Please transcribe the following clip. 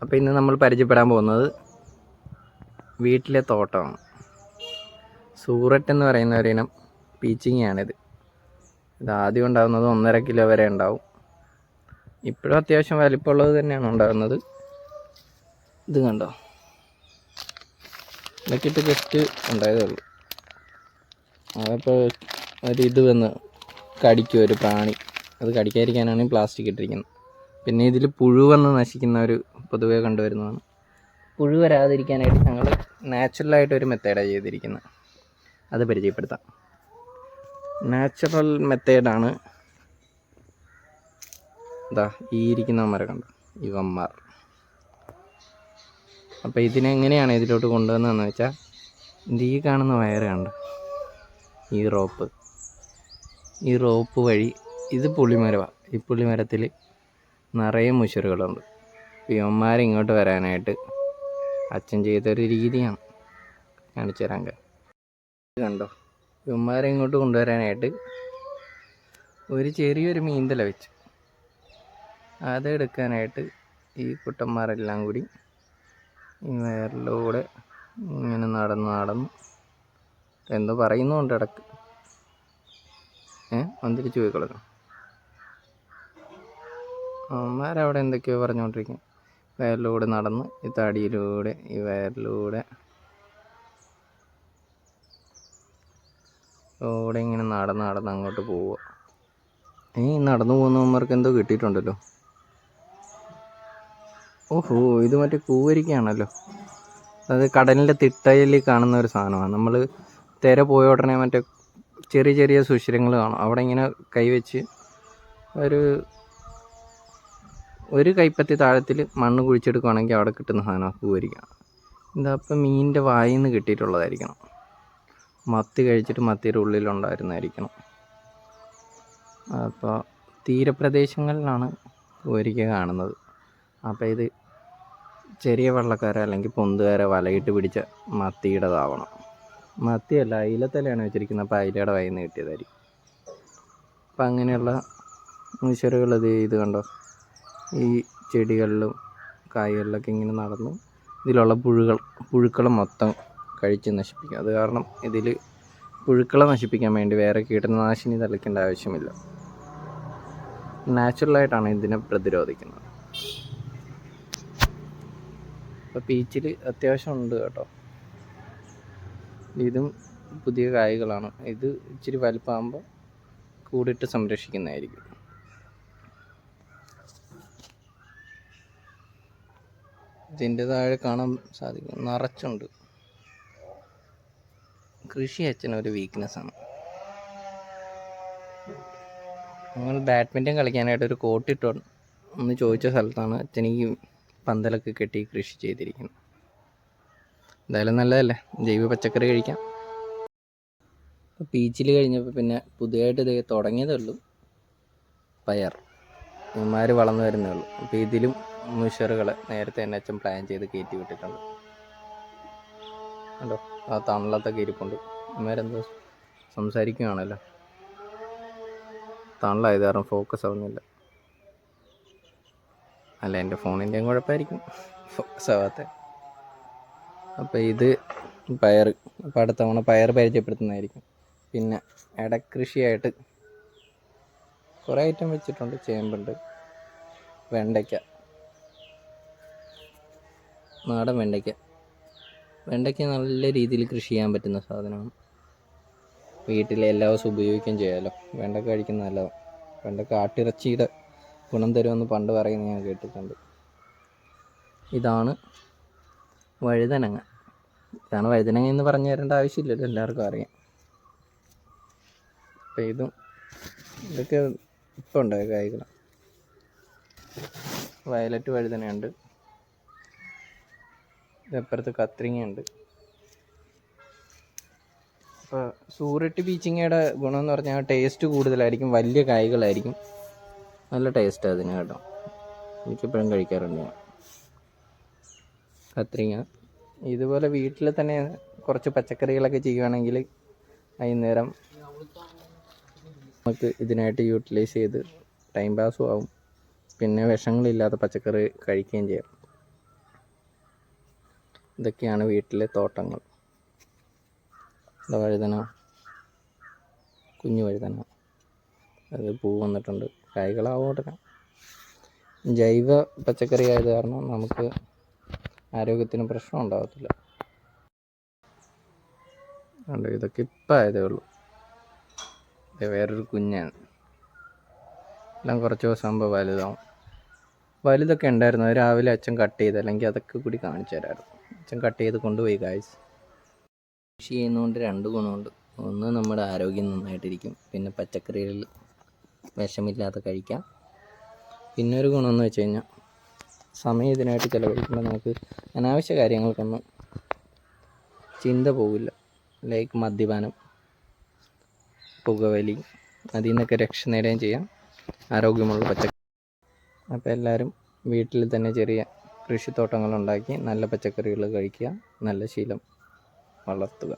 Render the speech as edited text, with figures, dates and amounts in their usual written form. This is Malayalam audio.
അപ്പോൾ ഇന്ന് നമ്മൾ പരിചയപ്പെടാൻ പോകുന്നത് വീട്ടിലെ തോട്ടമാണ്. സൂററ്റ് എന്ന് പറയുന്ന ഒരിനം പീച്ചിങ്ങയാണിത്. ഇത് ആദ്യം ഉണ്ടാകുന്നത് 1.5 കിലോ വരെ ഉണ്ടാവും. ഇപ്പോഴും അത്യാവശ്യം വലിപ്പമുള്ളത് തന്നെയാണ് ഉണ്ടാകുന്നത്. ഇത് കണ്ടോ, ഇതൊക്കെ ഇട്ട് ജസ്റ്റ് ഉണ്ടായതേ ഉള്ളൂ. അതപ്പോൾ ഇത് വന്ന് കടിക്കും ഒരു പ്രാണി. അത് കടിക്കാതിരിക്കാനാണ് പ്ലാസ്റ്റിക് ഇട്ടിരിക്കുന്നത്. പിന്നെ ഇതിൽ പുഴു വന്ന് നശിക്കുന്ന ഒരു പൊതുവെ കണ്ടുവരുന്നതാണ്. പുഴു വരാതിരിക്കാനായിട്ട് ഞങ്ങൾ നാച്ചുറലായിട്ടൊരു മെത്തേഡാണ് ചെയ്തിരിക്കുന്നത്. അത് പരിചയപ്പെടുത്താം. നാച്ചുറൽ മെത്തേഡാണ് ഇതാ ഈ ഇരിക്കുന്ന മരം കണ്ടോ, ഇവന്മാർ. അപ്പോൾ ഇതിനെങ്ങനെയാണ് ഇതിലോട്ട് കൊണ്ടുവന്നതെന്ന് വെച്ചാൽ, ഈ കാണുന്ന വയറ് കണ്ടോ, ഈ റോപ്പ് വഴി, ഇത് പുള്ളിമരമാണ്. ഈ പുള്ളിമരത്തിൽ നിറയെ മുശറുകളുണ്ട്. ഇവന്മാരെ ഇങ്ങോട്ട് വരാനായിട്ട് അച്ഛൻ ചെയ്തൊരു രീതിയാണ് കാണിച്ചു തരാൻ. കണ്ടോ, ഇവന്മാരെ ഇങ്ങോട്ട് കൊണ്ടുവരാനായിട്ട് ഒരു ചെറിയൊരു മീന്തല വെച്ച് അതെടുക്കാനായിട്ട് ഈ കുട്ടന്മാരെല്ലാം കൂടി ഈ വയറിലൂടെ ഇങ്ങനെ നടന്ന് എന്തോ പറയുന്നുണ്ട് ഇടക്ക്. വന്നിരിച്ചു പോയി കളഞ്ഞു. അവന്മാരവിടെ എന്തൊക്കെയോ പറഞ്ഞുകൊണ്ടിരിക്കും. വയറിലൂടെ നടന്ന് ഈ തടിയിലൂടെ ഈ വയറിലൂടെ ഇങ്ങനെ നടന്ന് അങ്ങോട്ട് പോവുക. നടന്നു പോകുന്നവന്മാർക്ക് എന്തോ കിട്ടിയിട്ടുണ്ടല്ലോ. ഓഹോ, ഇത് മറ്റേ കൂവരിക്കയാണല്ലോ. അത് കടലിൻ്റെ തിട്ടയിൽ കാണുന്ന ഒരു സാധനമാണ്. നമ്മൾ തിര പോയ ഉടനെ മറ്റേ ചെറിയ ചെറിയ സുഷിരങ്ങൾ കാണും. അവിടെ ഇങ്ങനെ കൈവച്ച് ഒരു കൈപ്പത്തി താഴത്തിൽ മണ്ണ് കുഴിച്ചെടുക്കുകയാണെങ്കിൽ അവിടെ കിട്ടുന്ന സാധനം കൂവരിക്ക. ഇതപ്പം മീനിൻ്റെ വായിൽ നിന്ന് കിട്ടിയിട്ടുള്ളതായിരിക്കണം. മത്തി കഴിച്ചിട്ട് മത്തിയുടെ ഉള്ളിലുണ്ടായിരുന്നായിരിക്കണം. അപ്പോൾ തീരപ്രദേശങ്ങളിലാണ് കൂവരിക്ക കാണുന്നത്. അപ്പോൾ ഇത് ചെറിയ വള്ളക്കാരോ അല്ലെങ്കിൽ പൊന്തുകാരോ വലയിട്ട് പിടിച്ച മത്തിയുടേതാവണം. മത്തിയല്ല, അയിലത്തലയാണ് വെച്ചിരിക്കുന്നത്. അപ്പോൾ അയിലയുടെ വായിൽ നിന്ന് കിട്ടിയതായിരിക്കും. അപ്പം അങ്ങനെയുള്ള മുശറുകൾ ഇത് കണ്ടോ, ഈ ചെടികളിലും കായ്കളിലൊക്കെ ഇങ്ങനെ നടന്നു ഇതിലുള്ള പുഴുക്കളെ മൊത്തം കഴിച്ച് നശിപ്പിക്കും. അത് കാരണം ഇതിൽ പുഴുക്കളെ നശിപ്പിക്കാൻ വേണ്ടി വേറെ കീടനാശിനി തളിക്കേണ്ട ആവശ്യമില്ല. നാച്ചുറലായിട്ടാണ് ഇതിനെ പ്രതിരോധിക്കുന്നത്. അപ്പോൾ പീച്ചിൽ അത്യാവശ്യം ഉണ്ട് കേട്ടോ. ഇതും പുതിയ കായ്കളാണ്. ഇത് ഇച്ചിരി വലുപ്പമാകുമ്പോൾ കൂടിട്ട് സംരക്ഷിക്കുന്നതായിരിക്കും. ഇതിൻ്റെ താഴെ കാണാൻ സാധിക്കും, നിറച്ചുണ്ട്. കൃഷി അച്ഛനൊരു വീക്ക്നെസ്സാണ്. ഞങ്ങൾ ബാഡ്മിൻ്റൺ കളിക്കാനായിട്ട് ഒരു കോട്ടിട്ടോ എന്ന് ചോദിച്ച സ്ഥലത്താണ് അച്ഛൻ ഈ പന്തലൊക്കെ കെട്ടി കൃഷി ചെയ്തിരിക്കുന്നത്. എന്തായാലും നല്ലതല്ലേ, ജൈവ പച്ചക്കറി കഴിക്കാം. പീച്ചിൽ കഴിഞ്ഞപ്പോൾ പിന്നെ പുതിയതായിട്ട് ഇത് തുടങ്ങിയതേ ഉള്ളൂ പയർ. ഇവന്മാർ വളർന്നു വരുന്നേ ഉള്ളൂ. അപ്പോൾ ഇതിലും മുഷറുകളെ നേരത്തെ തന്നെ അച്ഛൻ പ്ലാൻ ചെയ്ത് കയറ്റി വിട്ടിട്ടുണ്ട്. കണ്ടോ, ആ തണലത്തൊക്കെ ഇരിപ്പുണ്ട്. ഇവന്മാരെന്തോ സംസാരിക്കുകയാണല്ലോ. തണലായത് കാരണം ഫോക്കസ് ആവുന്നില്ല. അല്ല, എൻ്റെ ഫോണിൻ്റെയും കുഴപ്പമായിരിക്കും ഫോക്കസ് ആവാത്ത. അപ്പോൾ ഇത് പയർ. അപ്പോൾ അടുത്ത തവണ പയർ പരിചയപ്പെടുത്തുന്നതായിരിക്കും. പിന്നെ ഇടക്കൃഷിയായിട്ട് കുറേ ഐറ്റം വെച്ചിട്ടുണ്ട്. ചേമ്പുണ്ട്, വെണ്ടയ്ക്ക, നാടൻ വെണ്ടയ്ക്ക നല്ല രീതിയിൽ കൃഷി ചെയ്യാൻ പറ്റുന്ന സാധനമാണ്. വീട്ടിലെ എല്ലാ ദിവസവും ഉപയോഗിക്കുകയും ചെയ്യാമല്ലോ. വെണ്ടയ്ക്ക കഴിക്കുന്നത് നല്ലതാണ്. വെണ്ടയ്ക്ക ആട്ടിറച്ചിയുടെ ഗുണം തരുമെന്ന് പണ്ട് പറയുന്നത് ഞാൻ കേട്ടിട്ടുണ്ട്. ഇതാണ് വഴുതനങ്ങ. എന്ന് പറഞ്ഞു തരേണ്ട ആവശ്യമില്ലല്ലോ, എല്ലാവർക്കും അറിയാം. അപ്പം ഇതൊക്കെ ഇപ്പം ഉണ്ടായ കായ്കളാണ്. വയലറ്റ് വഴുതനയുണ്ട്. ഇതപ്പുറത്ത് കത്രിങ്ങയുണ്ട്. അപ്പോൾ സൂററ്റ് പീച്ചിങ്ങയുടെ ഗുണമെന്ന് പറഞ്ഞാൽ ടേസ്റ്റ് കൂടുതലായിരിക്കും, വലിയ കായ്കളായിരിക്കും, നല്ല ടേസ്റ്റാണ് അതിന് കേട്ടോ. എനിക്കെപ്പോഴും കഴിക്കാറുണ്ട് ഞാൻ കത്രിങ്ങ. ഇതുപോലെ വീട്ടിൽ തന്നെ കുറച്ച് പച്ചക്കറികളൊക്കെ ചെയ്യുകയാണെങ്കിൽ വൈകുന്നേരം നമുക്ക് ഇതിനായിട്ട് യൂട്ടിലൈസ് ചെയ്ത് ടൈം പാസും ആവും. പിന്നെ വിഷങ്ങളില്ലാത്ത പച്ചക്കറി കഴിക്കുകയും ചെയ്യാം. ഇതൊക്കെയാണ് വീട്ടിലെ തോട്ടങ്ങൾ. വഴുതന, കുഞ്ഞു വഴുതന, അത് പൂ വന്നിട്ടുണ്ട്, കായ്കളാവോട്ടെ. ജൈവ പച്ചക്കറി ആയത് കാരണം നമുക്ക് ആരോഗ്യത്തിന് പ്രശ്നം ഉണ്ടാകത്തില്ല. ഉണ്ട്, ഇതൊക്കെ ഇപ്പം ആയതേ ഉള്ളൂ. ഇത് വേറൊരു കുഞ്ഞാണ്. എല്ലാം കുറച്ച് ദിവസം ആകുമ്പോൾ വലുതാവും. വലുതൊക്കെ ഉണ്ടായിരുന്നു, അത് രാവിലെ അച്ഛൻ കട്ട് ചെയ്ത്, അല്ലെങ്കിൽ അതൊക്കെ കൂടി കാണിച്ചു തരാമായിരുന്നു. അച്ഛൻ കട്ട് ചെയ്ത് കൊണ്ടുപോയി. ഗായ്സ്, കൃഷി ചെയ്യുന്നതുകൊണ്ട് 2 ഗുണമുണ്ട്. ഒന്ന്, നമ്മുടെ ആരോഗ്യം നന്നായിട്ടിരിക്കും. പിന്നെ പച്ചക്കറികളിൽ വിഷമില്ലാതെ കഴിക്കാം. പിന്നെ ഒരു ഗുണമെന്ന് വെച്ച് കഴിഞ്ഞാൽ സമയം ഇതിനായിട്ട് ചിലവഴിക്കുമ്പോൾ നമുക്ക് അനാവശ്യ കാര്യങ്ങൾക്കൊന്നും ചിന്ത പോകില്ല. ലൈക്ക് മദ്യപാനം, പുകവലി, അതിൽ നിന്നൊക്കെ രക്ഷ നേടുകയും ചെയ്യാം ആരോഗ്യമുള്ള പച്ചക്കറി. അപ്പോൾ എല്ലാവരും വീട്ടിൽ തന്നെ ചെറിയ കൃഷിത്തോട്ടങ്ങളുണ്ടാക്കി നല്ല പച്ചക്കറികൾ കഴിക്കുക, നല്ല ശീലം വളർത്തുക.